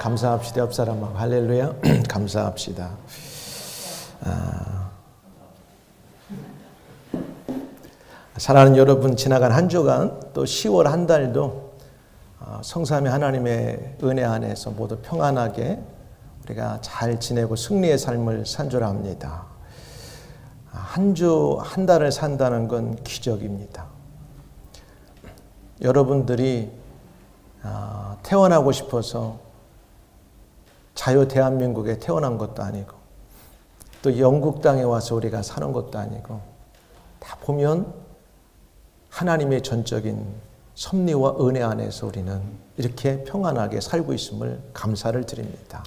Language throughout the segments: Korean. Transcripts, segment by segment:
감사합시다. 옆 사람하고 할렐루야. 감사합시다. 사랑하는 여러분, 지나간 한 주간 또 10월 한 달도 성삼위 하나님의 은혜 안에서 모두 평안하게 우리가 잘 지내고 승리의 삶을 산 줄 압니다. 한 주 한 달을 산다는 건 기적입니다. 여러분들이 태어나고 싶어서 자유 대한민국에 태어난 것도 아니고 또 영국 땅에 와서 우리가 사는 것도 아니고 다 보면 하나님의 전적인 섭리와 은혜 안에서 우리는 이렇게 평안하게 살고 있음을 감사를 드립니다.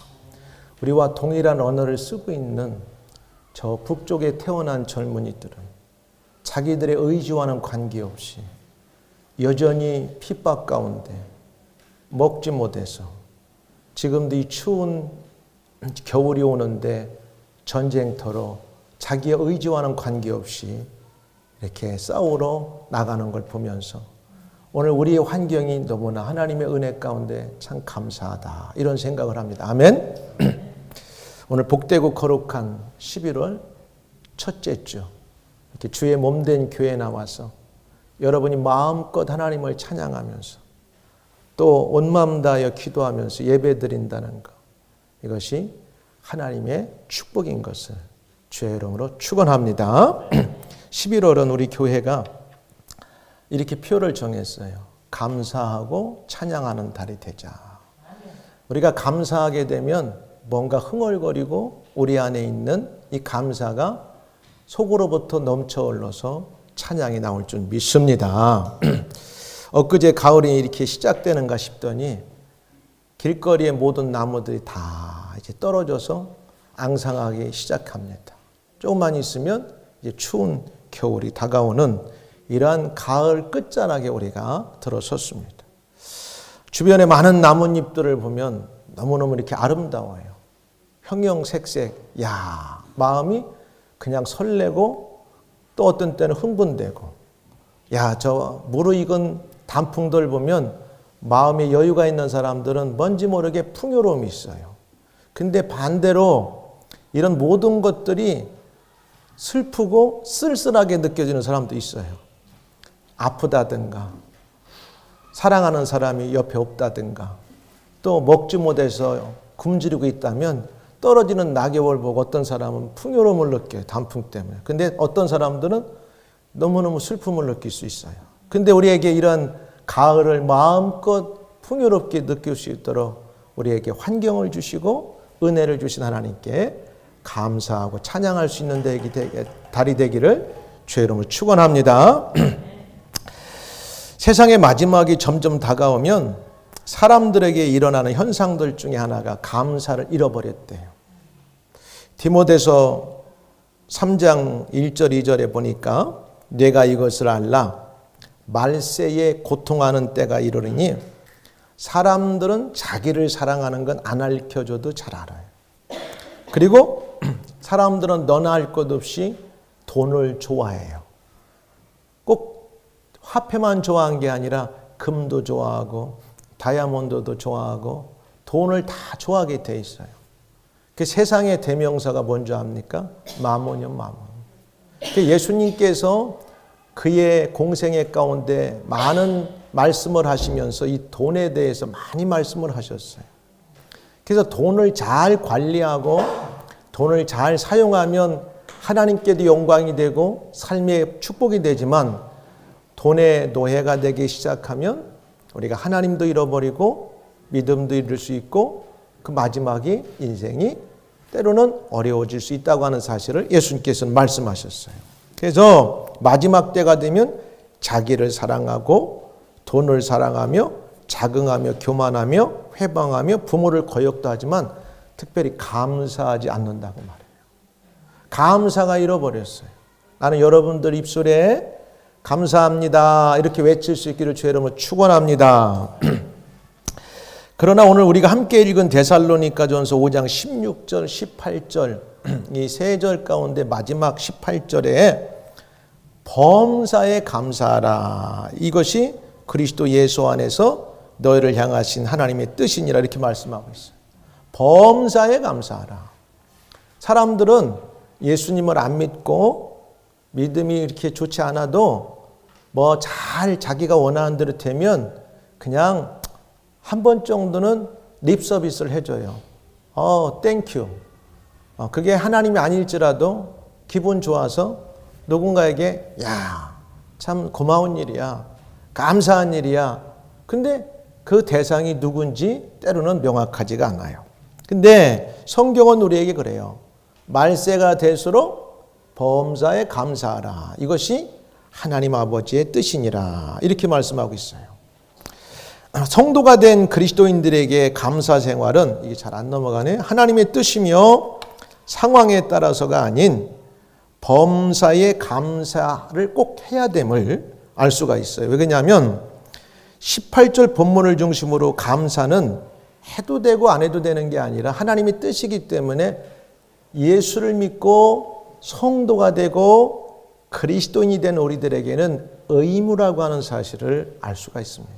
우리와 동일한 언어를 쓰고 있는 저 북쪽에 태어난 젊은이들은 자기들의 의지와는 관계없이 여전히 핍박 가운데 먹지 못해서 지금도 이 추운 겨울이 오는데 전쟁터로 자기의 의지와는 관계없이 이렇게 싸우러 나가는 걸 보면서 오늘 우리의 환경이 너무나 하나님의 은혜 가운데 참 감사하다 이런 생각을 합니다. 아멘. 오늘 복되고 거룩한 11월 첫째 주 이렇게 주의 몸된 교회에 나와서 여러분이 마음껏 하나님을 찬양하면서 또 온 마음 다하여 기도하면서 예배드린다는 것, 이것이 하나님의 축복인 것을 주의 이름으로 축원합니다. 11월은 우리 교회가 이렇게 표를 정했어요. 감사하고 찬양하는 달이 되자. 우리가 감사하게 되면 뭔가 흥얼거리고 우리 안에 있는 이 감사가 속으로부터 넘쳐 흘러서 찬양이 나올 줄 믿습니다. 엊그제 가을이 이렇게 시작되는가 싶더니 길거리의 모든 나무들이 다 이제 떨어져서 앙상하기 시작합니다. 조금만 있으면 이제 추운 겨울이 다가오는 이러한 가을 끝자락에 우리가 들어섰습니다. 주변에 많은 나뭇잎들을 보면 너무너무 이렇게 아름다워요. 형형색색, 마음이 그냥 설레고 또 어떤 때는 흥분되고, 저 무르익은 단풍들 보면 마음에 여유가 있는 사람들은 뭔지 모르게 풍요로움이 있어요. 근데 반대로 이런 모든 것들이 슬프고 쓸쓸하게 느껴지는 사람도 있어요. 아프다든가 사랑하는 사람이 옆에 없다든가 또 먹지 못해서 굶주리고 있다면 떨어지는 낙엽을 보고 어떤 사람은 풍요로움을 느껴요. 단풍 때문에. 근데 어떤 사람들은 너무너무 슬픔을 느낄 수 있어요. 근데 우리에게 이런 가을을 마음껏 풍요롭게 느낄 수 있도록 우리에게 환경을 주시고 은혜를 주신 하나님께 감사하고 찬양할 수 있는 달이 되기를 주의 이름으로 축원합니다. 세상의 마지막이 점점 다가오면 사람들에게 일어나는 현상들 중에 하나가 감사를 잃어버렸대요. 디모데서 3장 1절 2절에 보니까 내가 이것을 알라 말세에 고통하는 때가 이르리니 사람들은 자기를 사랑하는 건 안 알려줘도 잘 알아요. 그리고 사람들은 너나 할 것 없이 돈을 좋아해요. 꼭 화폐만 좋아한 게 아니라 금도 좋아하고 다이아몬드도 좋아하고 돈을 다 좋아하게 돼 있어요. 그 세상의 대명사가 뭔지 압니까? 마몬이요, 마몬. 예수님께서 그의 공생애 가운데 많은 말씀을 하시면서 이 돈에 대해서 많이 말씀을 하셨어요. 그래서 돈을 잘 관리하고 돈을 잘 사용하면 하나님께도 영광이 되고 삶의 축복이 되지만 돈의 노예가 되기 시작하면 우리가 하나님도 잃어버리고 믿음도 잃을 수 있고 그 마지막이 인생이 때로는 어려워질 수 있다고 하는 사실을 예수님께서는 말씀하셨어요. 그래서 마지막 때가 되면 자기를 사랑하고 돈을 사랑하며 자긍하며 교만하며 회방하며 부모를 거역도 하지만 특별히 감사하지 않는다고 말해요. 감사가 잃어버렸어요. 나는 여러분들 입술에 감사합니다 이렇게 외칠 수 있기를 주의 이름으로 축원합니다. 그러나 오늘 우리가 함께 읽은 데살로니가전서 5장 16절 18절 이 세 절 가운데 마지막 18절에 범사에 감사하라 이것이 그리스도 예수 안에서 너희를 향하신 하나님의 뜻이니라 이렇게 말씀하고 있어요. 범사에 감사하라. 사람들은 예수님을 안 믿고 믿음이 이렇게 좋지 않아도 뭐 잘 자기가 원하는 대로 되면 그냥 한 번 정도는 립 서비스를 해줘요. 땡큐. 그게 하나님이 아닐지라도 기분 좋아서 누군가에게 야, 참 고마운 일이야. 감사한 일이야. 근데 그 대상이 누군지 때로는 명확하지가 않아요. 근데 성경은 우리에게 그래요. 말세가 될수록 범사에 감사하라. 이것이 하나님 아버지의 뜻이니라. 이렇게 말씀하고 있어요. 성도가 된 그리스도인들에게 감사 생활은 이게 잘 안 넘어가네. 하나님의 뜻이며 상황에 따라서가 아닌 범사에 감사를 꼭 해야 됨을 알 수가 있어요. 왜 그러냐면 18절 본문을 중심으로 감사는 해도 되고 안 해도 되는 게 아니라 하나님의 뜻이기 때문에 예수를 믿고 성도가 되고 그리스도인이 된 우리들에게는 의무라고 하는 사실을 알 수가 있습니다.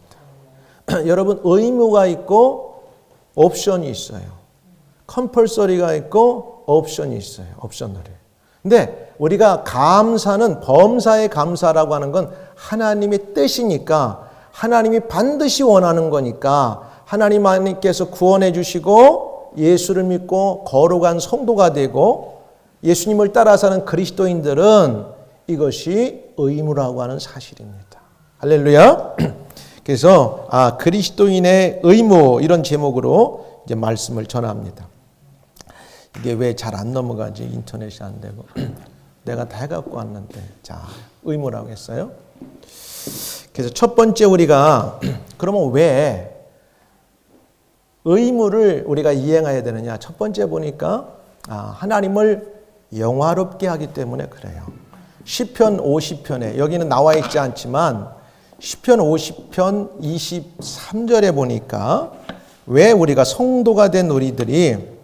여러분, 의무가 있고 옵션이 있어요. 컴펄서리가 있고 옵션이 있어요. 옵셔널이. 근데 우리가 감사는 범사에 감사라고 하는 건 하나님의 뜻이니까 하나님이 반드시 원하는 거니까 하나님께서 구원해 주시고 예수를 믿고 거룩한 성도가 되고 예수님을 따라 사는 그리스도인들은 이것이 의무라고 하는 사실입니다. 할렐루야. 그래서 그리스도인의 의무 이런 제목으로 이제 말씀을 전합니다. 이게 왜 잘 안 넘어가지? 인터넷이 안 되고. 내가 다 해갖고 왔는데. 자, 의무라고 했어요. 그래서 첫 번째 우리가 그러면 왜 의무를 우리가 이행해야 되느냐? 첫 번째 보니까 하나님을 영화롭게 하기 때문에 그래요. 시편 50편에 여기는 나와 있지 않지만 시편 50편 23절에 보니까 왜 우리가 성도가 된 우리들이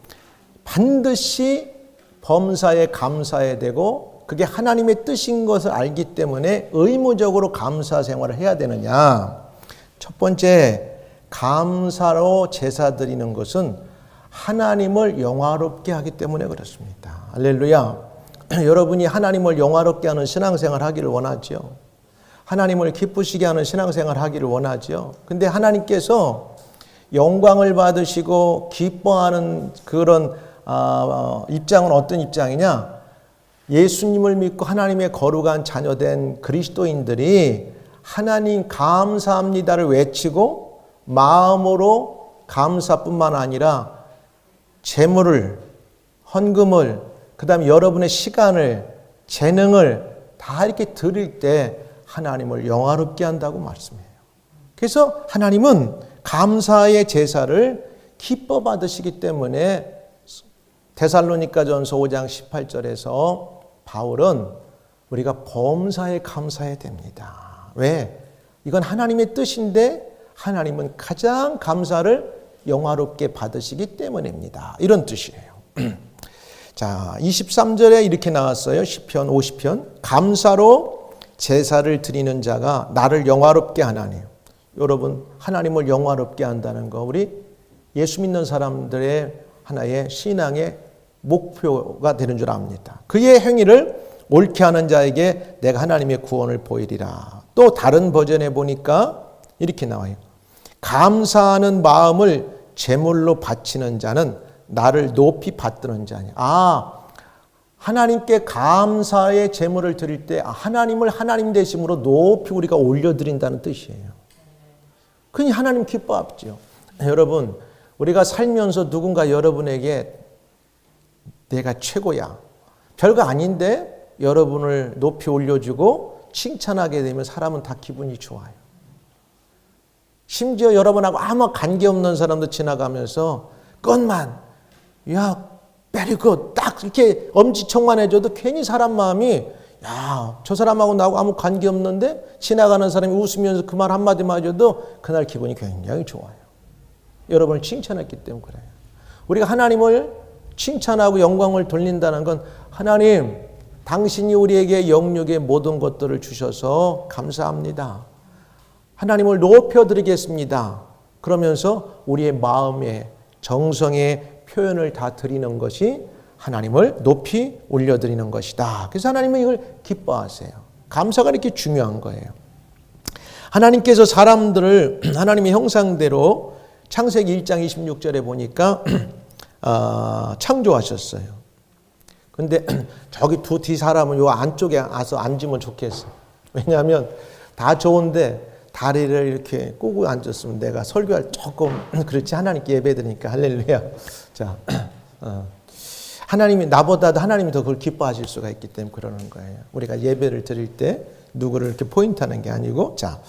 반드시 범사에 감사해야 되고 그게 하나님의 뜻인 것을 알기 때문에 의무적으로 감사 생활을 해야 되느냐. 첫 번째, 감사로 제사 드리는 것은 하나님을 영화롭게 하기 때문에 그렇습니다. 할렐루야. 여러분이 하나님을 영화롭게 하는 신앙생활 하기를 원하죠. 하나님을 기쁘시게 하는 신앙생활 하기를 원하죠. 근데 하나님께서 영광을 받으시고 기뻐하는 그런 입장은 어떤 입장이냐? 예수님을 믿고 하나님의 거룩한 자녀된 그리스도인들이 하나님 감사합니다를 외치고 마음으로 감사뿐만 아니라 재물을, 헌금을, 그 다음에 여러분의 시간을, 재능을 다 이렇게 드릴 때 하나님을 영화롭게 한다고 말씀해요. 그래서 하나님은 감사의 제사를 기뻐 받으시기 때문에 데살로니가전서 5장 18절에서 바울은 우리가 범사에 감사해야 됩니다. 왜? 이건 하나님의 뜻인데 하나님은 가장 감사를 영화롭게 받으시기 때문입니다. 이런 뜻이에요. 자, 23절에 이렇게 나왔어요. 시편 50편. 감사로 제사를 드리는 자가 나를 영화롭게 하나니. 여러분, 하나님을 영화롭게 한다는 거 우리 예수 믿는 사람들의 하나의 신앙의 목표가 되는 줄 압니다. 그의 행위를 옳게 하는 자에게 내가 하나님의 구원을 보이리라. 또 다른 버전에 보니까 이렇게 나와요. 감사하는 마음을 제물로 바치는 자는 나를 높이 받드는 자니. 하나님께 감사의 제물을 드릴 때 하나님을 하나님 되심으로 높이 우리가 올려드린다는 뜻이에요. 그니 하나님 기뻐하죠. 여러분, 우리가 살면서 누군가 여러분에게 내가 최고야, 별거 아닌데 여러분을 높이 올려주고 칭찬하게 되면 사람은 다 기분이 좋아요. 심지어 여러분하고 아무 관계없는 사람도 지나가면서 것만 야, very good. 딱 이렇게 엄지척만 해줘도 괜히 사람 마음이 야, 저 사람하고 나하고 아무 관계없는데 지나가는 사람이 웃으면서 그 말 한마디만 해줘도 그날 기분이 굉장히 좋아요. 여러분을 칭찬했기 때문에 그래요. 우리가 하나님을 칭찬하고 영광을 돌린다는 건 하나님, 당신이 우리에게 영육의 모든 것들을 주셔서 감사합니다. 하나님을 높여드리겠습니다. 그러면서 우리의 마음에 정성에 표현을 다 드리는 것이 하나님을 높이 올려드리는 것이다. 그래서 하나님은 이걸 기뻐하세요. 감사가 이렇게 중요한 거예요. 하나님께서 사람들을 하나님의 형상대로 창세기 1장 26절에 보니까 창조하셨어요. 근데 저기 두 뒤 사람은 요 안쪽에 와서 앉으면 좋겠어. 왜냐하면 다 좋은데 다리를 이렇게 꼬고 앉았으면 내가 설교할 조금 그렇지. 하나님께 예배드리니까 할렐루야. 자, 하나님이 나보다도 하나님이 더 그걸 기뻐하실 수가 있기 때문에 그러는 거예요. 우리가 예배를 드릴 때 누구를 이렇게 포인트하는 게 아니고 자,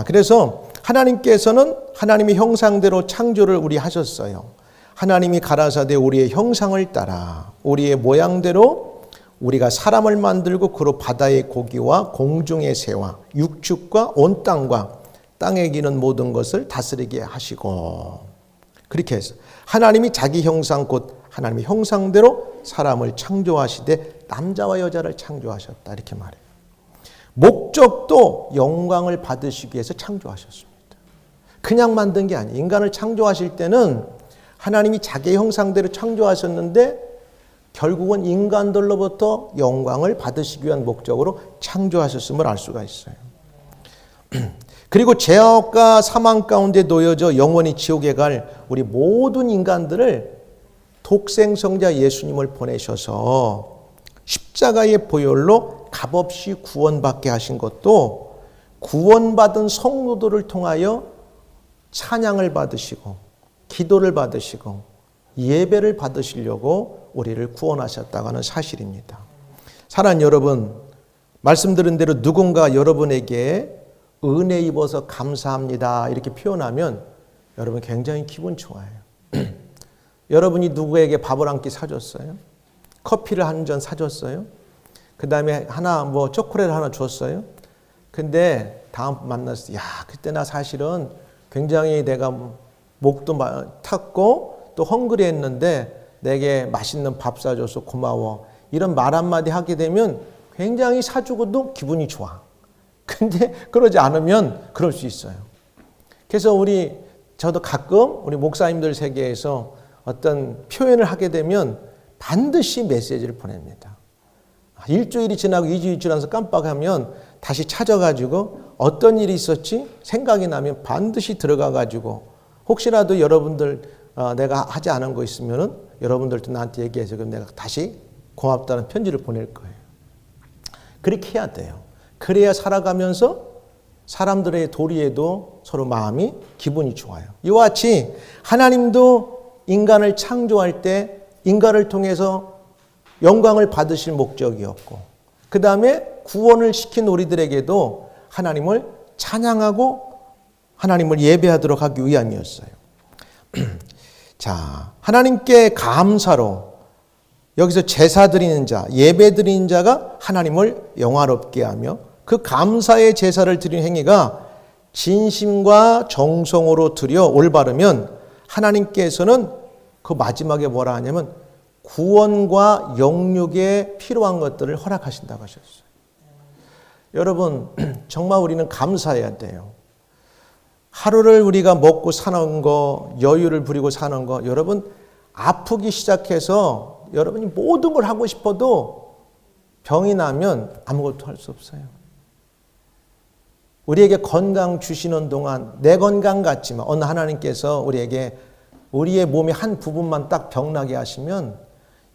그래서 하나님께서는 하나님의 형상대로 창조를 우리 하셨어요. 하나님이 가라사대 우리의 형상을 따라 우리의 모양대로 우리가 사람을 만들고 그로 바다의 고기와 공중의 새와 육축과 온 땅과 땅에 기는 모든 것을 다스리게 하시고 그렇게 해서 하나님이 자기 형상 곧 하나님의 형상대로 사람을 창조하시되 남자와 여자를 창조하셨다 이렇게 말해요. 목적도 영광을 받으시기 위해서 창조하셨습니다. 그냥 만든 게 아니에요. 인간을 창조하실 때는 하나님이 자기 형상대로 창조하셨는데 결국은 인간들로부터 영광을 받으시기 위한 목적으로 창조하셨음을 알 수가 있어요. 그리고 죄악과 사망 가운데 놓여져 영원히 지옥에 갈 우리 모든 인간들을 독생성자 예수님을 보내셔서 십자가의 보혈로 값없이 구원받게 하신 것도 구원받은 성도들을 통하여 찬양을 받으시고 기도를 받으시고 예배를 받으시려고 우리를 구원하셨다고 하는 사실입니다. 사랑하는 여러분, 말씀드린 대로 누군가 여러분에게 은혜 입어서 감사합니다 이렇게 표현하면 여러분 굉장히 기분 좋아요. 여러분이 누구에게 밥을 한 끼 사줬어요? 커피를 한 잔 사줬어요? 그 다음에 초콜릿 하나 줬어요? 근데 다음 만났을 때, 그때 나 사실은 굉장히 내가 목도 탔고 또 헝그리했는데 내게 맛있는 밥 사줘서 고마워. 이런 말 한마디 하게 되면 굉장히 사주고도 기분이 좋아. 근데 그러지 않으면 그럴 수 있어요. 그래서 저도 가끔 우리 목사님들 세계에서 어떤 표현을 하게 되면 반드시 메시지를 보냅니다. 일주일이 지나고 2주일이 지나서 깜빡하면 다시 찾아가지고 어떤 일이 있었지 생각이 나면 반드시 들어가가지고 혹시라도 여러분들 내가 하지 않은 거 있으면은 여러분들도 나한테 얘기해서 그럼 내가 다시 고맙다는 편지를 보낼 거예요. 그렇게 해야 돼요. 그래야 살아가면서 사람들의 도리에도 서로 마음이 기분이 좋아요. 이와 같이 하나님도 인간을 창조할 때 인간을 통해서 영광을 받으실 목적이었고 그 다음에 구원을 시킨 우리들에게도 하나님을 찬양하고 하나님을 예배하도록 하기 위함이었어요. 자, 하나님께 감사로 여기서 제사 드리는 자, 예배 드리는 자가 하나님을 영화롭게 하며 그 감사의 제사를 드리는 행위가 진심과 정성으로 드려 올바르면 하나님께서는 그 마지막에 뭐라 하냐면 구원과 영육에 필요한 것들을 허락하신다고 하셨어요. 여러분, 정말 우리는 감사해야 돼요. 하루를 우리가 먹고 사는 거, 여유를 부리고 사는 거, 여러분 아프기 시작해서 여러분이 모든 걸 하고 싶어도 병이 나면 아무것도 할 수 없어요. 우리에게 건강 주시는 동안 내 건강 같지만 어느 하나님께서 우리에게 우리의 몸의 한 부분만 딱 병나게 하시면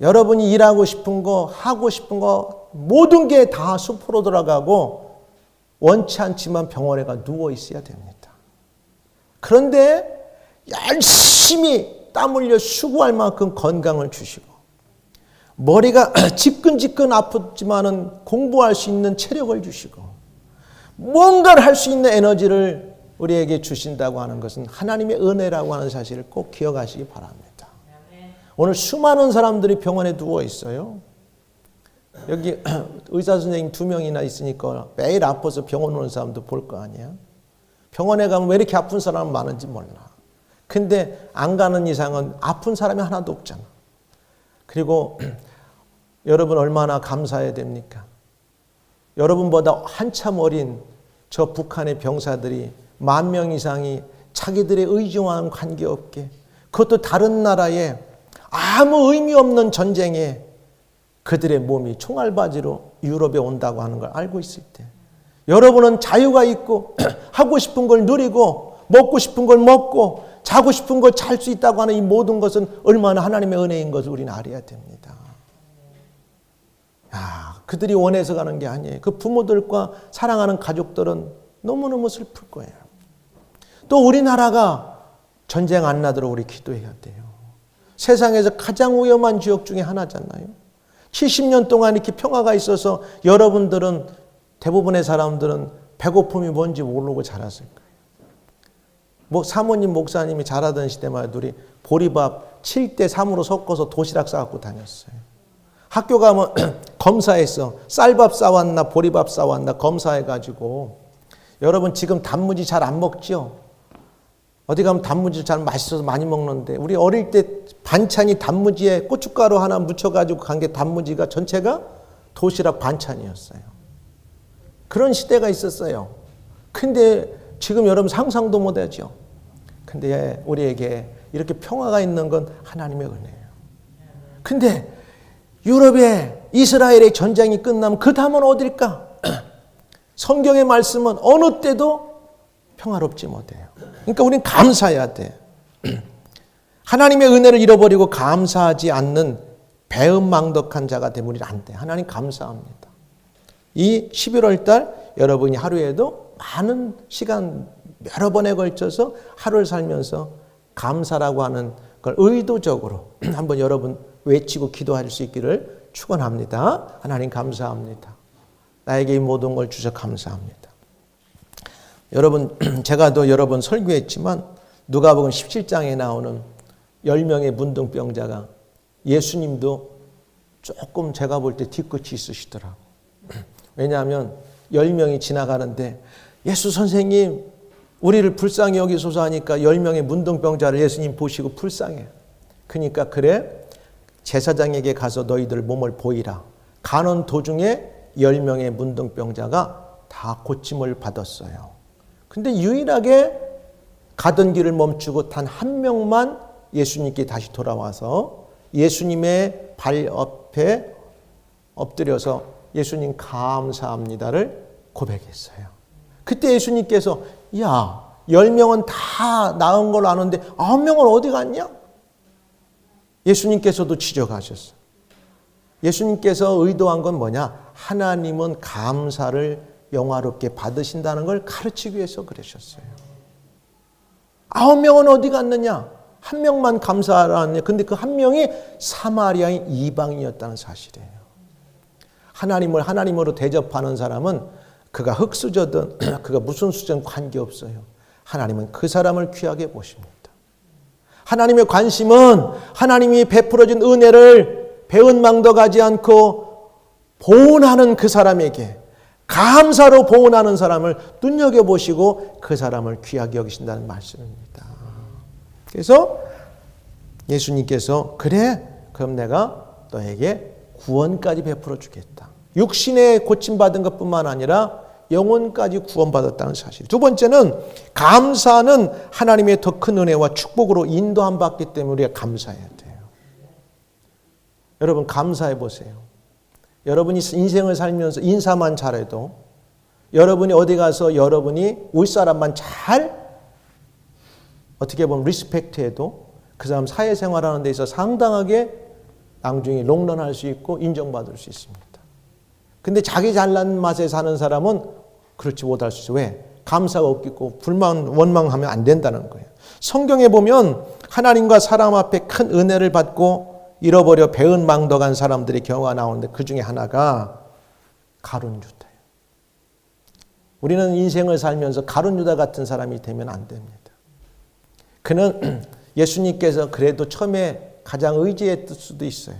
여러분이 일하고 싶은 거, 하고 싶은 거 모든 게 다 수포로 들어가고 원치 않지만 병원에 가 누워 있어야 됩니다. 그런데 열심히 땀 흘려 수고할 만큼 건강을 주시고 머리가 지끈지끈 아프지만은 공부할 수 있는 체력을 주시고 뭔가를 할 수 있는 에너지를 우리에게 주신다고 하는 것은 하나님의 은혜라고 하는 사실을 꼭 기억하시기 바랍니다. 오늘 수많은 사람들이 병원에 누워 있어요. 여기 의사 선생님 2명이나 있으니까 매일 아파서 병원 오는 사람도 볼 거 아니야. 병원에 가면 왜 이렇게 아픈 사람 많은지 몰라. 근데 안 가는 이상은 아픈 사람이 하나도 없잖아. 그리고 여러분 얼마나 감사해야 됩니까? 여러분보다 한참 어린 저 북한의 병사들이 10,000명 이상이 자기들의 의지와는 관계없게 그것도 다른 나라에 아무 의미 없는 전쟁에 그들의 몸이 총알바지로 유럽에 온다고 하는 걸 알고 있을 때, 여러분은 자유가 있고 하고 싶은 걸 누리고 먹고 싶은 걸 먹고 자고 싶은 걸 잘 수 있다고 하는 이 모든 것은 얼마나 하나님의 은혜인 것을 우리는 알아야 됩니다. 그들이 원해서 가는 게 아니에요. 그 부모들과 사랑하는 가족들은 너무너무 슬플 거예요. 또 우리나라가 전쟁 안 나도록 우리 기도해야 돼요. 세상에서 가장 위험한 지역 중에 하나잖아요. 70년 동안 이렇게 평화가 있어서 여러분들은, 대부분의 사람들은 배고픔이 뭔지 모르고 자랐을 거예요. 사모님, 목사님이 자라던 시대만 해도 우리 보리밥 7대 3으로 섞어서 도시락 싸갖고 다녔어요. 학교 가면 검사했어. 쌀밥 싸왔나 보리밥 싸왔나 검사해가지고. 여러분 지금 단무지 잘 안 먹죠? 어디 가면 단무지 잘 맛있어서 많이 먹는데, 우리 어릴 때 반찬이 단무지에 고춧가루 하나 묻혀가지고 간 게 단무지가 전체가 도시락 반찬이었어요. 그런 시대가 있었어요. 근데 지금 여러분 상상도 못하죠. 근데 우리에게 이렇게 평화가 있는 건 하나님의 은혜예요. 근데 유럽에 이스라엘의 전쟁이 끝나면 그 다음은 어딜까? 성경의 말씀은 어느 때도 평화롭지 못해요. 그러니까 우리는 감사해야 돼. 하나님의 은혜를 잃어버리고 감사하지 않는 배은망덕한 자가 되면 우리는 안 돼. 하나님 감사합니다. 이 11월 달 여러분이 하루에도 많은 시간 여러 번에 걸쳐서 하루를 살면서 감사라고 하는 걸 의도적으로 한번 여러분 외치고 기도할 수 있기를 축원합니다. 하나님 감사합니다. 나에게 이 모든 걸 주셔서 감사합니다. 여러분, 제가 또 여러 번 설교했지만 누가복음 17장에 나오는 10명의 문둥병자가 예수님도 조금 제가 볼 때 뒤끝이 있으시더라고요. 왜냐하면 10명이 지나가는데 예수 선생님 우리를 불쌍히 여기소서 하니까 10명의 문둥병자를 예수님 보시고 불쌍해. 그러니까 그래 제사장에게 가서 너희들 몸을 보이라. 가는 도중에 10명의 문둥병자가 다 고침을 받았어요. 근데 유일하게 가던 길을 멈추고 단 한 명만 예수님께 다시 돌아와서 예수님의 발 옆에 엎드려서 예수님 감사합니다를 고백했어요. 그때 예수님께서 10명은 다 나은 걸 아는데 9명은 어디 갔냐? 예수님께서도 지적하셨어요. 예수님께서 의도한 건 뭐냐? 하나님은 감사를 영화롭게 받으신다는 걸 가르치기 위해서 그러셨어요. 9명은 어디 갔느냐? 한 명만 감사하라는. 근데 그 한 명이 사마리아인 이방인이었다는 사실이에요. 하나님을 하나님으로 대접하는 사람은 그가 흙수저든 그가 무슨 수저든 관계없어요. 하나님은 그 사람을 귀하게 보십니다. 하나님의 관심은 하나님이 베풀어준 은혜를 배은망덕하지 않고 보온하는 그 사람에게 감사로 보온하는 사람을 눈여겨보시고 그 사람을 귀하게 여기신다는 말씀입니다. 그래서 예수님께서 그래 그럼 내가 너에게 구원까지 베풀어 주겠다. 육신에 고침받은 것뿐만 아니라 영혼까지 구원받았다는 사실. 두 번째는 감사는 하나님의 더 큰 은혜와 축복으로 인도함 받기 때문에 우리가 감사해야 돼요. 여러분 감사해 보세요. 여러분이 인생을 살면서 인사만 잘해도, 여러분이 어디 가서 여러분이 윗사람만 잘 어떻게 보면 리스펙트해도 그 사람 사회생활하는 데 있어서 상당하게 나중에 롱런할 수 있고 인정받을 수 있습니다. 근데 자기 잘난 맛에 사는 사람은 그렇지 못할 수 있어요. 왜? 감사가 없겠고 불만 원망하면 안 된다는 거예요. 성경에 보면 하나님과 사람 앞에 큰 은혜를 받고 잃어버려 배은망덕한 사람들의 경우가 나오는데 그 중에 하나가 가룟 유다예요. 우리는 인생을 살면서 가룟 유다 같은 사람이 되면 안 됩니다. 그는 예수님께서 그래도 처음에 가장 의지했을 수도 있어요.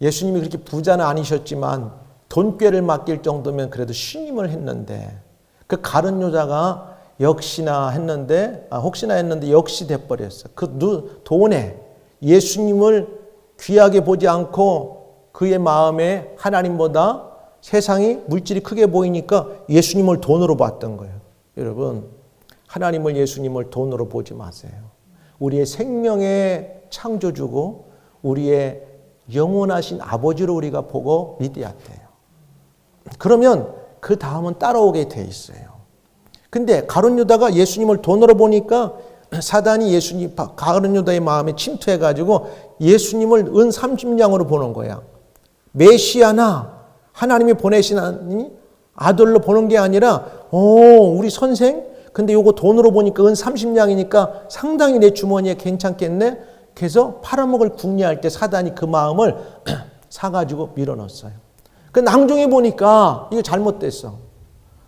예수님이 그렇게 부자는 아니셨지만 돈꾀를 맡길 정도면 그래도 신임을 했는데 그 가룟 유다가 역시나 했는데 역시 돼버렸어요. 그 돈에 예수님을 귀하게 보지 않고 그의 마음에 하나님보다 세상이 물질이 크게 보이니까 예수님을 돈으로 봤던 거예요. 여러분 하나님을 예수님을 돈으로 보지 마세요. 우리의 생명의 창조주고 우리의 영원하신 아버지로 우리가 보고 믿어야 돼요. 그러면 그 다음은 따라오게 돼 있어요. 근데 가룟 유다가 예수님을 돈으로 보니까 사단이 가룟 유다의 마음에 침투해가지고 예수님을 은 30냥으로 보는 거야. 메시아나 하나님이 보내신 아들로 보는 게 아니라, 우리 선생? 근데 요거 돈으로 보니까 은 30냥이니까 상당히 내 주머니에 괜찮겠네? 그래서 팔아먹을 궁리할 때 사단이 그 마음을 사가지고 밀어넣었어요. 그 낭중에 보니까 이거 잘못됐어.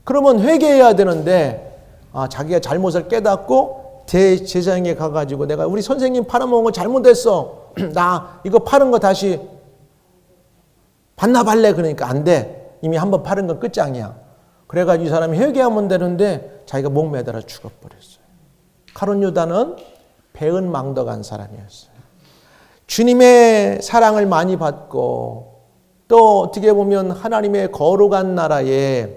그러면 회개해야 되는데, 자기가 잘못을 깨닫고 제사장에 가가지고 내가 우리 선생님 팔아먹은 거 잘못했어. 나 이거 팔은 거 다시 반납할래. 그러니까 안 돼. 이미 한번 팔은 건 끝장이야. 그래가지고 이 사람이 회개하면 되는데 자기가 목 매달아 죽어버렸어요. 가룟 유다는 배은망덕한 사람이었어요. 주님의 사랑을 많이 받고 또 어떻게 보면 하나님의 거룩한 나라에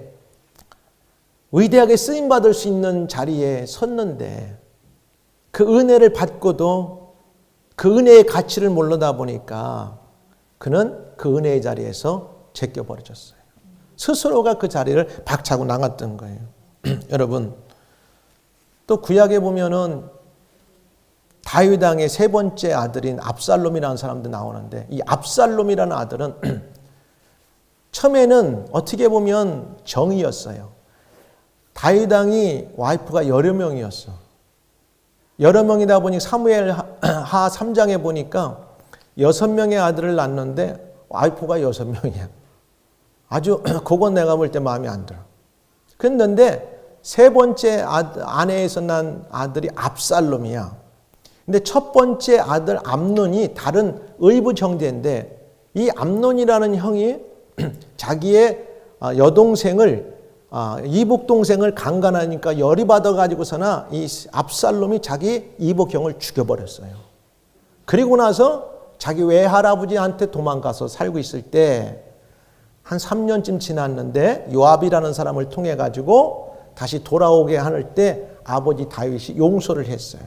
위대하게 쓰임받을 수 있는 자리에 섰는데 그 은혜를 받고도 그 은혜의 가치를 모르다 보니까 그는 그 은혜의 자리에서 제껴버려졌어요. 스스로가 그 자리를 박차고 나갔던 거예요. 여러분, 또 구약에 보면은 다윗 왕의 세 번째 아들인 압살롬이라는 사람도 나오는데 이 압살롬이라는 아들은 처음에는 어떻게 보면 정이었어요. 다윗 왕이 와이프가 여러 명이었어. 여러 명이다 보니 사무엘 하 3장에 보니까 6명의 아들을 낳는데 와이프가 6명이야. 아주 그건 내가 볼 때 마음에 안 들어. 그런데 세 번째 아내에서 난 아들이 압살롬이야. 근데 첫 번째 아들 암논이 다른 의붓 형제인데 이 암논이라는 형이 자기의 여동생을 이복 동생을 강간하니까 열이 받아가지고서나 이 압살롬이 자기 이복 형을 죽여버렸어요. 그리고 나서 자기 외할아버지한테 도망가서 살고 있을 때 한 3년쯤 지났는데 요압이라는 사람을 통해 가지고 다시 돌아오게 할 때 아버지 다윗이 용서를 했어요.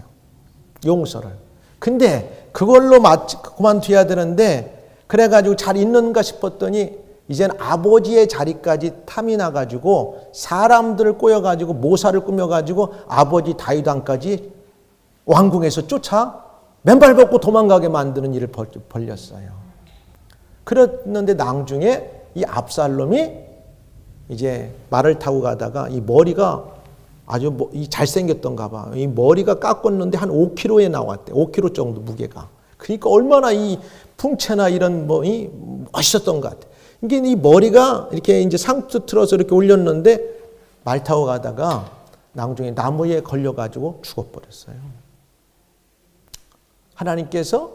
용서를. 근데 그걸로 그만둬야 되는데 그래가지고 잘 있는가 싶었더니 이제는 아버지의 자리까지 탐이 나가지고 사람들을 꼬여가지고 모사를 꾸며가지고 아버지 다윗 왕까지 왕궁에서 쫓아 맨발 벗고 도망가게 만드는 일을 벌였어요. 그랬는데 나중에 이 압살롬이 이제 말을 타고 가다가 이 머리가 아주 잘생겼던가 봐. 이 머리가 깎았는데 한 5kg에 나왔대. 5kg 정도 무게가. 그러니까 얼마나 이 풍채나 이런 멋있었던 것 같아. 이게 이 머리가 이렇게 이제 상투 틀어서 이렇게 올렸는데 말 타고 가다가 나중에 나무에 걸려가지고 죽어버렸어요. 하나님께서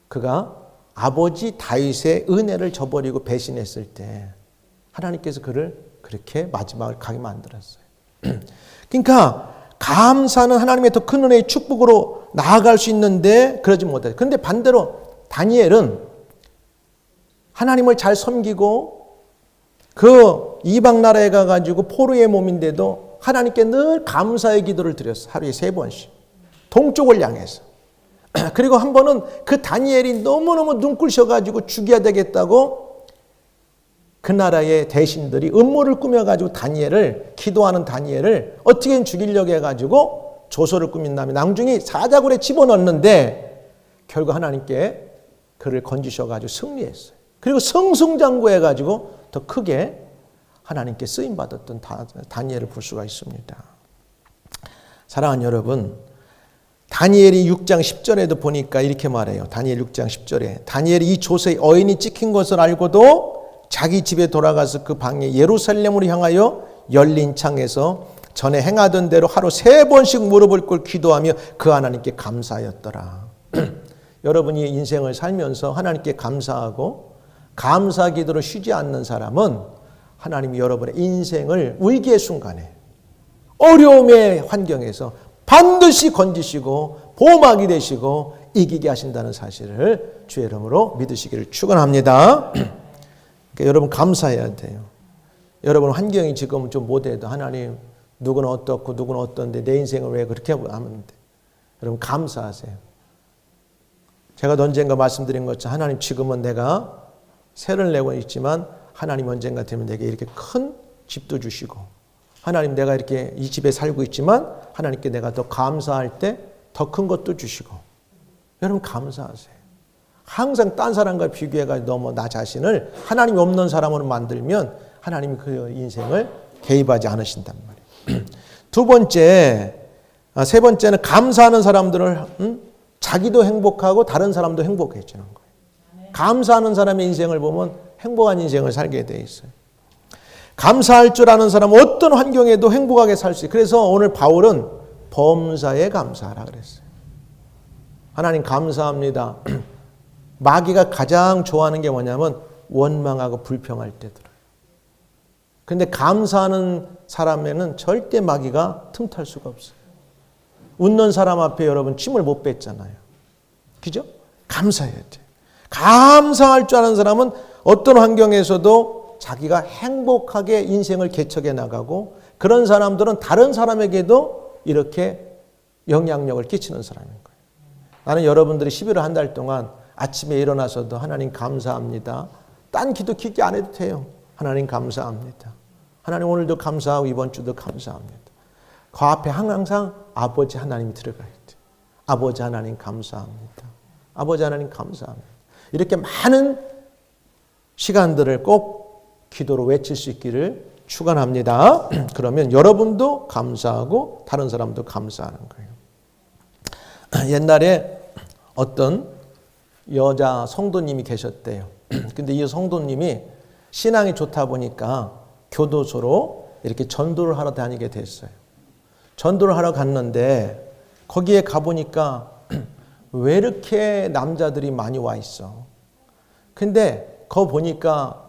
그가 아버지 다윗의 은혜를 저버리고 배신했을 때 하나님께서 그를 그렇게 마지막을 가게 만들었어요. 그러니까 감사는 하나님의 더 큰 은혜의 축복으로 나아갈 수 있는데 그러지 못해요. 그런데 반대로 다니엘은 하나님을 잘 섬기고 그 이방 나라에 가가지고 포로의 몸인데도 하나님께 늘 감사의 기도를 드렸어. 하루에 3번씩. 동쪽을 향해서. 그리고 한 번은 그 다니엘이 너무너무 눈부셔가지고 죽여야 되겠다고 그 나라의 대신들이 음모를 꾸며가지고 기도하는 다니엘을 어떻게든 죽이려고 해가지고 조소를 꾸민 다음에 나중에 사자굴에 집어넣었는데 결국 하나님께 그를 건지셔가지고 승리했어요. 그리고 승승장구해가지고 더 크게 하나님께 쓰임받았던 다니엘을 볼 수가 있습니다. 사랑하는 여러분, 다니엘이 6장 10절에도 보니까 이렇게 말해요. 다니엘 6장 10절에 다니엘이 이 조서에 어인이 찍힌 것을 알고도 자기 집에 돌아가서 그 방에 예루살렘으로 향하여 열린 창에서 전에 행하던 대로 하루 3번씩 무릎을 꿇고 기도하며 그 하나님께 감사하였더라. 여러분이 인생을 살면서 하나님께 감사하고 감사 기도를 쉬지 않는 사람은 하나님이 여러분의 인생을 위기의 순간에 어려움의 환경에서 반드시 건지시고 보호막이 되시고 이기게 하신다는 사실을 주의 이름으로 믿으시기를 축원합니다. 그러니까 여러분 감사해야 돼요. 여러분 환경이 지금 좀 못해도 하나님 누구는 어떻고 누구는 어떤데 내 인생을 왜 그렇게 하면 돼. 여러분 감사하세요. 제가 언젠가 말씀드린 것처럼 하나님 지금은 내가 세를 내고 있지만 하나님 언젠가 되면 내게 이렇게 큰 집도 주시고 하나님 내가 이렇게 이 집에 살고 있지만 하나님께 내가 더 감사할 때 더 큰 것도 주시고 여러분 감사하세요. 항상 딴 사람과 비교해가 너무 나 자신을 하나님이 없는 사람으로 만들면 하나님이 그 인생을 개입하지 않으신단 말이에요. 세 번째는 감사하는 사람들을 자기도 행복하고 다른 사람도 행복해지는 거예요. 감사하는 사람의 인생을 보면 행복한 인생을 살게 돼 있어요. 감사할 줄 아는 사람은 어떤 환경에도 행복하게 살 수 있어요. 그래서 오늘 바울은 범사에 감사하라 그랬어요. 하나님 감사합니다. 마귀가 가장 좋아하는 게 뭐냐면 원망하고 불평할 때 들어요. 그런데 감사하는 사람에는 절대 마귀가 틈탈 수가 없어요. 웃는 사람 앞에 여러분 침을 못 뱉잖아요. 그죠? 감사해야 돼요. 감사할 줄 아는 사람은 어떤 환경에서도 자기가 행복하게 인생을 개척해 나가고 그런 사람들은 다른 사람에게도 이렇게 영향력을 끼치는 사람인 거예요. 나는 여러분들이 11월 한 달 동안 아침에 일어나서도 하나님 감사합니다. 딴 기도 깊게 안 해도 돼요. 하나님 감사합니다. 하나님 오늘도 감사하고 이번 주도 감사합니다. 그 앞에 항상 아버지 하나님이 들어가야 돼요. 아버지 하나님 감사합니다. 아버지 하나님 감사합니다. 이렇게 많은 시간들을 꼭 기도로 외칠 수 있기를 축원합니다. 그러면 여러분도 감사하고 다른 사람도 감사하는 거예요. 옛날에 어떤 여자 성도님이 계셨대요. 근데 이 성도님이 신앙이 좋다 보니까 교도소로 이렇게 전도를 하러 다니게 됐어요. 전도를 하러 갔는데 거기에 가보니까 왜 이렇게 남자들이 많이 와 있어. 근데 거 보니까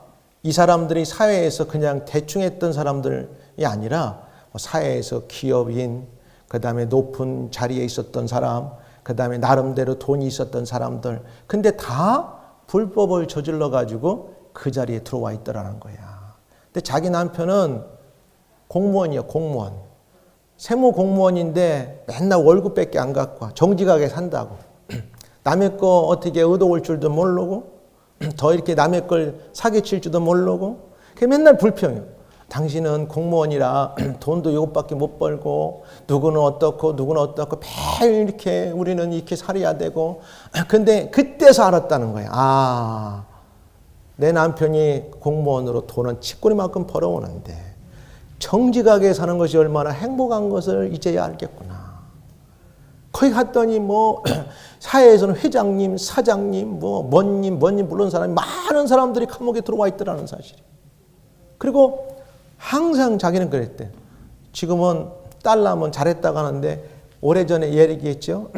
이 사람들이 사회에서 그냥 대충 했던 사람들이 아니라 사회에서 기업인, 그 다음에 높은 자리에 있었던 사람, 그 다음에 나름대로 돈이 있었던 사람들. 근데 다 불법을 저질러 가지고 그 자리에 들어와 있더라는 거야. 근데 자기 남편은 공무원이야, 공무원. 세무 공무원인데 맨날 월급밖에 안 갖고 와. 정직하게 산다고. 남의 거 어떻게 얻어올 줄도 모르고 더 이렇게 남의 걸 사기칠 줄도 모르고 맨날 불평해요. 당신은 공무원이라 돈도 이것밖에 못 벌고 누구는 어떻고 누구는 어떻고 매일 이렇게 우리는 이렇게 살아야 되고 근데 그때서 알았다는 거예요. 아, 내 남편이 공무원으로 돈은 치꼬리만큼 벌어오는데 정직하게 사는 것이 얼마나 행복한 것을 이제야 알겠구나. 거기 갔더니 사회에서는 회장님, 사장님, 뭔님 부르는 사람이 많은 사람들이 감옥에 들어와 있더라는 사실이. 그리고 항상 자기는 그랬대. 지금은 딸 낳으면 잘했다고 하는데 오래전에 얘기했죠.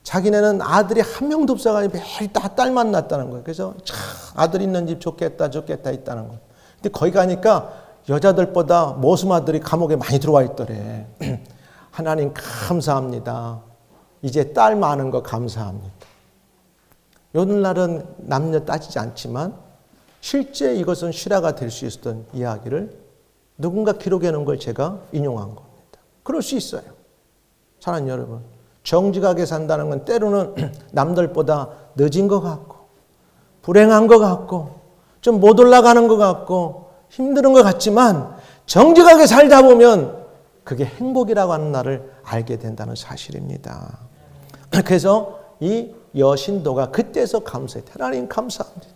자기네는 아들이 한 명도 없어가지고 매일 다 딸만 낳았다는 거예요. 그래서 아들 있는 집 좋겠다 있다는 거예요. 근데 거기 가니까 여자들보다 모수마들이 감옥에 많이 들어와 있더래. 하나님 감사합니다. 이제 딸 많은 거 감사합니다. 오늘날은 남녀 따지지 않지만 실제 이것은 실화가 될 수 있었던 이야기를 누군가 기록해 놓은 걸 제가 인용한 겁니다. 그럴 수 있어요. 사랑하는 여러분, 정직하게 산다는 건 때로는 남들보다 늦은 것 같고 불행한 것 같고 좀 못 올라가는 것 같고 힘든 것 같지만 정직하게 살다 보면 그게 행복이라고 하는 날을 알게 된다는 사실입니다. 그래서 이 여신도가 그때서 감사했다. 하나님 감사합니다.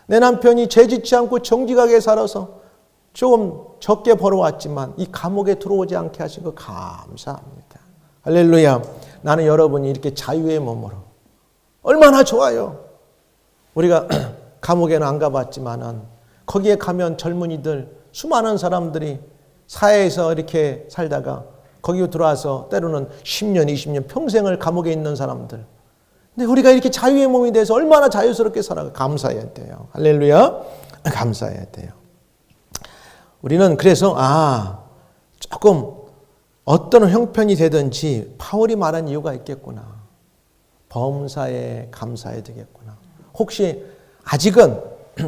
내 남편이 죄짓지 않고 정직하게 살아서 조금 적게 벌어왔지만 이 감옥에 들어오지 않게 하신 거 감사합니다. 할렐루야. 나는 여러분이 이렇게 자유의 몸으로 얼마나 좋아요. 우리가 감옥에는 안 가봤지만은 거기에 가면 젊은이들 수많은 사람들이 사회에서 이렇게 살다가 거기 들어와서 때로는 10년, 20년 평생을 감옥에 있는 사람들. 근데 우리가 이렇게 자유의 몸이 돼서 얼마나 자유스럽게 살아가. 감사해야 돼요. 할렐루야. 감사해야 돼요. 우리는 그래서 조금 어떤 형편이 되든지 바울이 말한 이유가 있겠구나. 범사에 감사해야 되겠구나. 혹시 아직은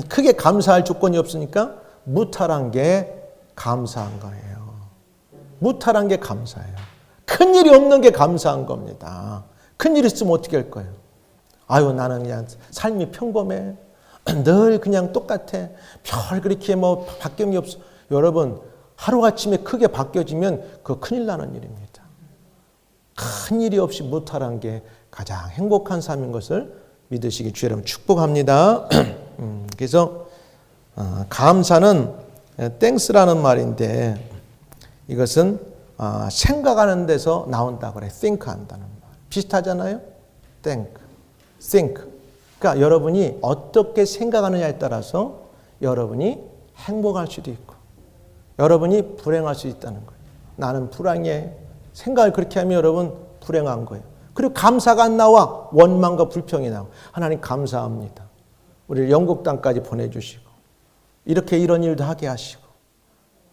크게 감사할 조건이 없으니까 무탈한 게 감사한 거예요. 무탈한 게 감사해요. 큰일이 없는 게 감사한 겁니다. 큰일 있으면 어떻게 할 거예요? 아유, 나는 그냥 삶이 평범해. 늘 그냥 똑같아. 별 그렇게 뭐 바뀐 게 없어. 여러분, 하루아침에 크게 바뀌어지면 그거 큰일 나는 일입니다. 큰 일이 없이 무탈한 게 가장 행복한 삶인 것을 믿으시기 주의 이름으로 축복합니다. 그래서 감사는 땡스라는 말인데 이것은 생각하는 데서 나온다고 그래. think 한다는 말. 비슷하잖아요. think. 그러니까 여러분이 어떻게 생각하느냐에 따라서 여러분이 행복할 수도 있고 여러분이 불행할 수 있다는 거예요. 나는 불행해. 생각을 그렇게 하면 여러분 불행한 거예요. 그리고 감사가 안 나와. 원망과 불평이 나와. 하나님 감사합니다. 우리를 영국 땅까지 보내주시고 이렇게 이런 일도 하게 하시고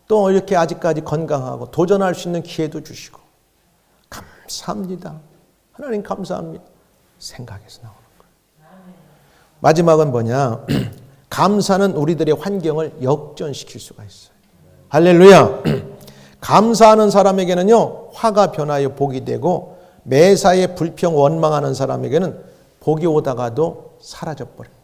또 이렇게 아직까지 건강하고 도전할 수 있는 기회도 주시고 감사합니다. 하나님 감사합니다. 생각에서 나오는 거예요. 마지막은 뭐냐? 감사는 우리들의 환경을 역전시킬 수가 있어요. 할렐루야. 감사하는 사람에게는요, 화가 변하여 복이 되고 매사에 불평 원망하는 사람에게는 복이 오다가도 사라져 버립니다.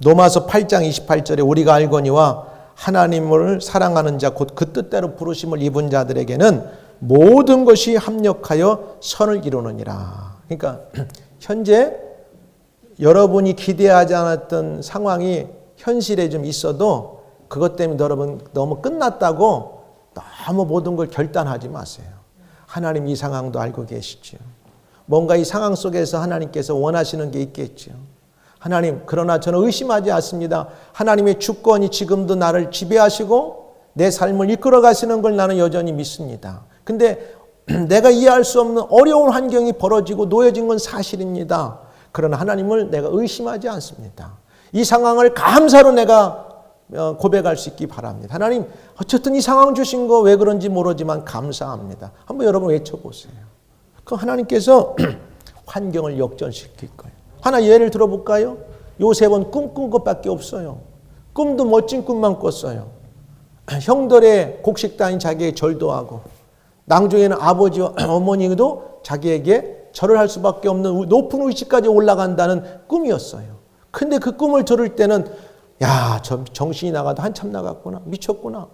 로마서 8장 28절에 우리가 알거니와 하나님을 사랑하는 자 곧 그 뜻대로 부르심을 입은 자들에게는 모든 것이 합력하여 선을 이루느니라. 그러니까 현재 여러분이 기대하지 않았던 상황이 현실에 좀 있어도 그것 때문에 여러분 너무 끝났다고 너무 모든 걸 결단하지 마세요. 하나님 이 상황도 알고 계시죠. 뭔가 이 상황 속에서 하나님께서 원하시는 게 있겠죠. 하나님, 그러나 저는 의심하지 않습니다. 하나님의 주권이 지금도 나를 지배하시고 내 삶을 이끌어 가시는 걸 나는 여전히 믿습니다. 근데 내가 이해할 수 없는 어려운 환경이 벌어지고 놓여진 건 사실입니다. 그러나 하나님을 내가 의심하지 않습니다. 이 상황을 감사로 내가 고백할 수 있기 바랍니다. 하나님, 어쨌든 이 상황 주신 거 왜 그런지 모르지만 감사합니다. 한번 여러분 외쳐보세요. 그럼 하나님께서 환경을 역전시킬 거예요. 하나 예를 들어볼까요? 요셉은 꿈꾼 것밖에 없어요. 꿈도 멋진 꿈만 꿨어요. 형들의 곡식단이 자기에게 절도 하고 나중에는 아버지와 어머니도 자기에게 절을 할 수밖에 없는 높은 위치까지 올라간다는 꿈이었어요. 근데 그 꿈을 들을 때는 야, 저 정신이 나가도 한참 나갔구나. 미쳤구나.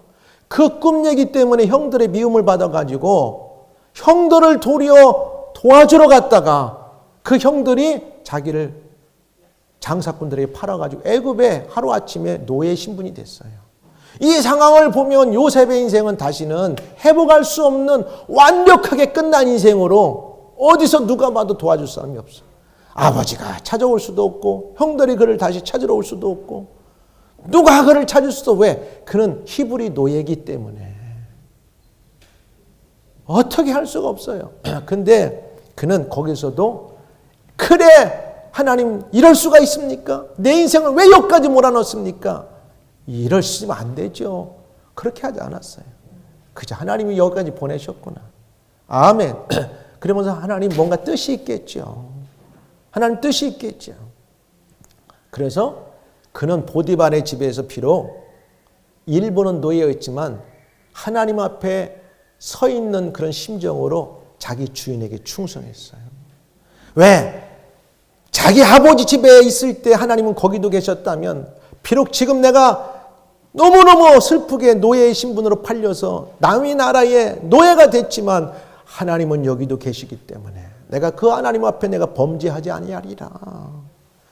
그 꿈 얘기 때문에 형들의 미움을 받아가지고 형들을 도리어 도와주러 갔다가 그 형들이 자기를 장사꾼들에게 팔아가지고 애굽에 하루아침에 노예 신분이 됐어요. 이 상황을 보면 요셉의 인생은 다시는 회복할 수 없는 완벽하게 끝난 인생으로 어디서 누가 봐도 도와줄 사람이 없어. 아버지가 찾아올 수도 없고 형들이 그를 다시 찾으러 올 수도 없고 누가 그를 찾을 수도. 왜? 그는 히브리 노예이기 때문에 어떻게 할 수가 없어요. 근데 그는 거기서도 그래 하나님 이럴 수가 있습니까? 내 인생을 왜 여기까지 몰아넣습니까? 이럴 수 있으면 안 되죠. 그렇게 하지 않았어요. 그저 하나님이 여기까지 보내셨구나. 아멘. 그러면서 하나님 뭔가 뜻이 있겠죠. 하나님 뜻이 있겠죠. 그래서 그는 보디발의 집에서 비록 일부는 노예였지만 하나님 앞에 서 있는 그런 심정으로 자기 주인에게 충성했어요. 왜? 자기 아버지 집에 있을 때 하나님은 거기도 계셨다면 비록 지금 내가 너무너무 슬프게 노예의 신분으로 팔려서 남의 나라의 노예가 됐지만 하나님은 여기도 계시기 때문에 내가 그 하나님 앞에 내가 범죄하지 아니하리라.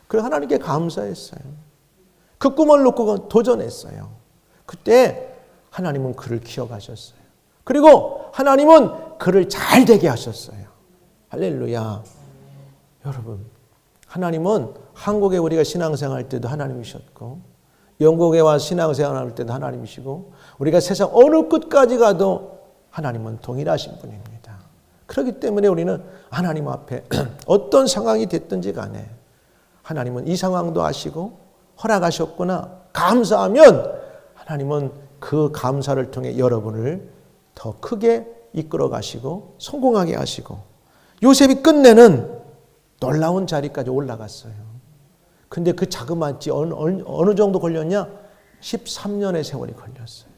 그래서 하나님께 감사했어요. 그 꿈을 놓고 도전했어요. 그때 하나님은 그를 기억하셨어요. 그리고 하나님은 그를 잘 되게 하셨어요. 할렐루야. 여러분, 하나님은 한국에 우리가 신앙생활 할 때도 하나님이셨고 영국에 와서 신앙생활 할 때도 하나님이시고 우리가 세상 어느 끝까지 가도 하나님은 동일하신 분입니다. 그렇기 때문에 우리는 하나님 앞에 어떤 상황이 됐든지 간에 하나님은 이 상황도 아시고 허락하셨구나 감사하면 하나님은 그 감사를 통해 여러분을 더 크게 이끌어 가시고 성공하게 하시고 요셉이 끝내는 놀라운 자리까지 올라갔어요. 근데 그 자그마치 어느 정도 걸렸냐? 13년의 세월이 걸렸어요.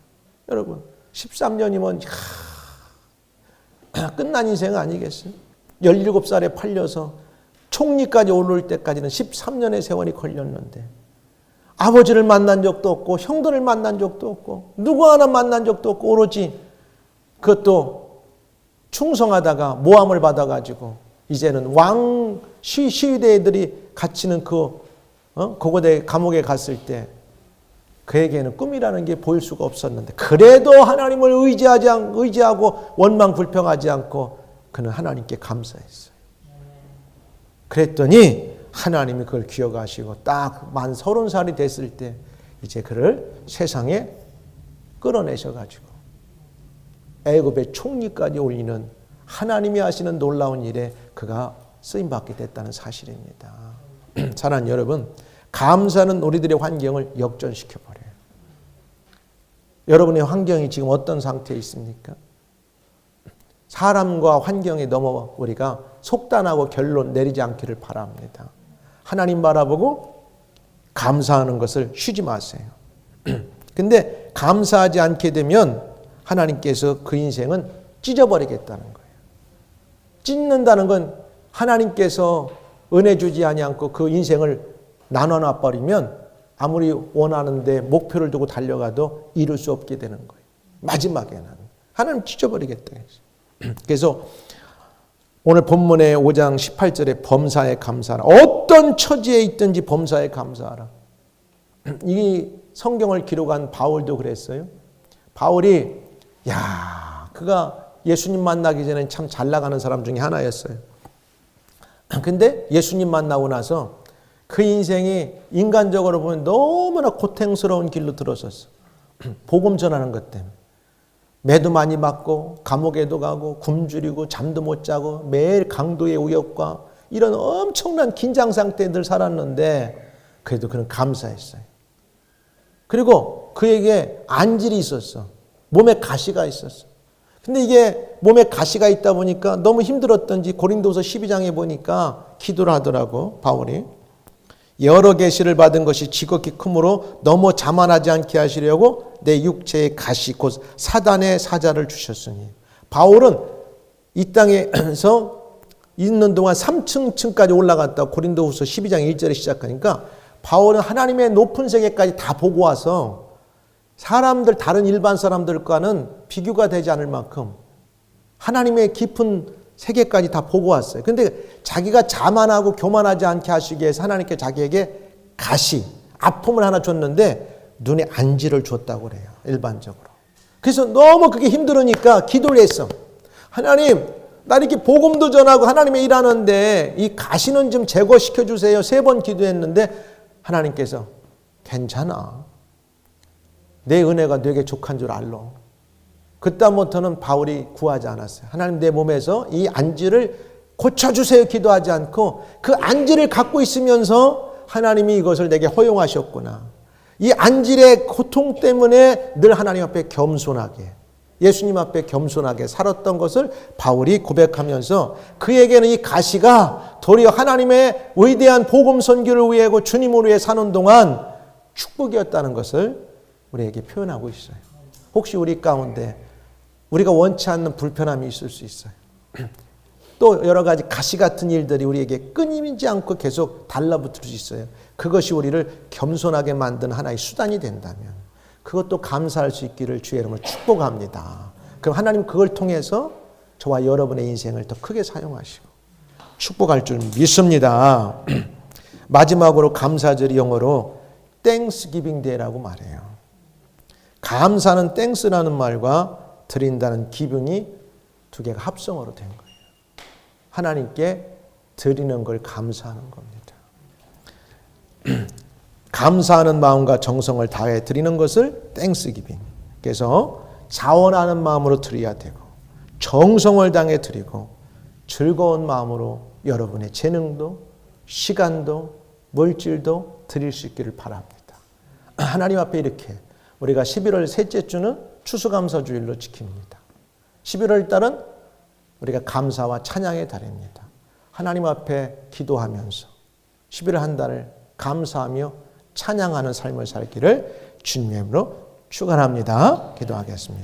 여러분 13년이면 끝난 인생 아니겠어요? 17살에 팔려서 총리까지 오를 때까지는 13년의 세월이 걸렸는데 아버지를 만난 적도 없고 형들을 만난 적도 없고 누구 하나 만난 적도 없고 오로지 그것도 충성하다가 모함을 받아가지고 이제는 왕 시위대들이 갇히는 고고대 감옥에 갔을 때 그에게는 꿈이라는 게 보일 수가 없었는데 그래도 하나님을 의지하고 원망 불평하지 않고 그는 하나님께 감사했어요. 그랬더니 하나님이 그걸 기억하시고 딱 만 30살이 됐을 때 이제 그를 세상에 끌어내셔가지고 애굽의 총리까지 올리는 하나님이 하시는 놀라운 일에 그가 쓰임받게 됐다는 사실입니다. 사랑하는 여러분, 감사는 우리들의 환경을 역전시켜버려요. 여러분의 환경이 지금 어떤 상태에 있습니까? 사람과 환경에 너무 우리가 속단하고 결론 내리지 않기를 바랍니다. 하나님 바라보고 감사하는 것을 쉬지 마세요. 근데 감사하지 않게 되면 하나님께서 그 인생은 찢어버리겠다는 거예요. 찢는다는 건 하나님께서 은혜 주지 아니하고 그 인생을 나눠놔 버리면 아무리 원하는데 목표를 두고 달려가도 이룰 수 없게 되는 거예요. 마지막에는 하나님 찢어버리겠다. 그래서 오늘 본문의 5장 18절에 범사에 감사하라. 어떤 처지에 있든지 범사에 감사하라. 이 성경을 기록한 바울도 그랬어요. 바울이 그가 예수님 만나기 전에 참 잘 나가는 사람 중에 하나였어요. 근데 예수님 만나고 나서 그 인생이 인간적으로 보면 너무나 고통스러운 길로 들어섰어. 복음 전하는 것 때문에. 매도 많이 맞고 감옥에도 가고 굶주리고 잠도 못 자고 매일 강도의 위협과 이런 엄청난 긴장 상태에 늘 살았는데 그래도 그는 감사했어요. 그리고 그에게 안질이 있었어. 몸에 가시가 있었어. 근데 이게 몸에 가시가 있다 보니까 너무 힘들었던지 고린도서 12장에 보니까 기도를 하더라고 바울이. 여러 계시를 받은 것이 지극히 크므로 너무 자만하지 않게 하시려고 내 육체의 가시 곧 사단의 사자를 주셨으니. 바울은 이 땅에서 있는 동안 3층까지 올라갔다 고린도후서 12장 1절에 시작하니까 바울은 하나님의 높은 세계까지 다 보고 와서 사람들 다른 일반 사람들과는 비교가 되지 않을 만큼 하나님의 깊은 세계까지 다 보고 왔어요. 근데 자기가 자만하고 교만하지 않게 하시기 위해서 하나님께 자기에게 가시, 아픔을 하나 줬는데 눈에 안지를 줬다고 그래요. 일반적으로. 그래서 너무 그게 힘들으니까 기도를 했어. 하나님, 나 이렇게 복음도 전하고 하나님의 일하는데 이 가시는 좀 제거시켜 주세요. 3번 기도했는데 하나님께서 괜찮아. 내 은혜가 되게 족한 줄 알로. 그다음부터는 바울이 구하지 않았어요. 하나님 내 몸에서 이 안지를 고쳐주세요 기도하지 않고 그 안지를 갖고 있으면서 하나님이 이것을 내게 허용하셨구나. 이 안질의 고통 때문에 늘 하나님 앞에 겸손하게 예수님 앞에 겸손하게 살았던 것을 바울이 고백하면서 그에게는 이 가시가 도리어 하나님의 위대한 복음 선교를 위하고 주님을 위해 사는 동안 축복이었다는 것을 우리에게 표현하고 있어요. 혹시 우리 가운데 우리가 원치 않는 불편함이 있을 수 있어요. 또 여러 가지 가시 같은 일들이 우리에게 끊이지 않고 계속 달라붙을 수 있어요. 그것이 우리를 겸손하게 만드는 하나의 수단이 된다면 그것도 감사할 수 있기를 주의 이름으로 축복합니다. 그럼 하나님 그걸 통해서 저와 여러분의 인생을 더 크게 사용하시고 축복할 줄 믿습니다. 마지막으로 감사절이 영어로 Thanksgiving Day라고 말해요. 감사는 땡스라는 말과 드린다는 기분이 두 개가 합성어로 된 거예요. 하나님께 드리는 걸 감사하는 겁니다. 감사하는 마음과 정성을 다해 드리는 것을 땡스기빙. 그래서 자원하는 마음으로 드려야 되고 정성을 다해 드리고 즐거운 마음으로 여러분의 재능도 시간도 물질도 드릴 수 있기를 바랍니다. 하나님 앞에 이렇게 우리가 11월 셋째 주는 추수감사주일로 지킵니다. 11월 달은 우리가 감사와 찬양의 달입니다. 하나님 앞에 기도하면서 11월 한 달을 감사하며 찬양하는 삶을 살기를 주님의 이름으로 축원합니다. 기도하겠습니다.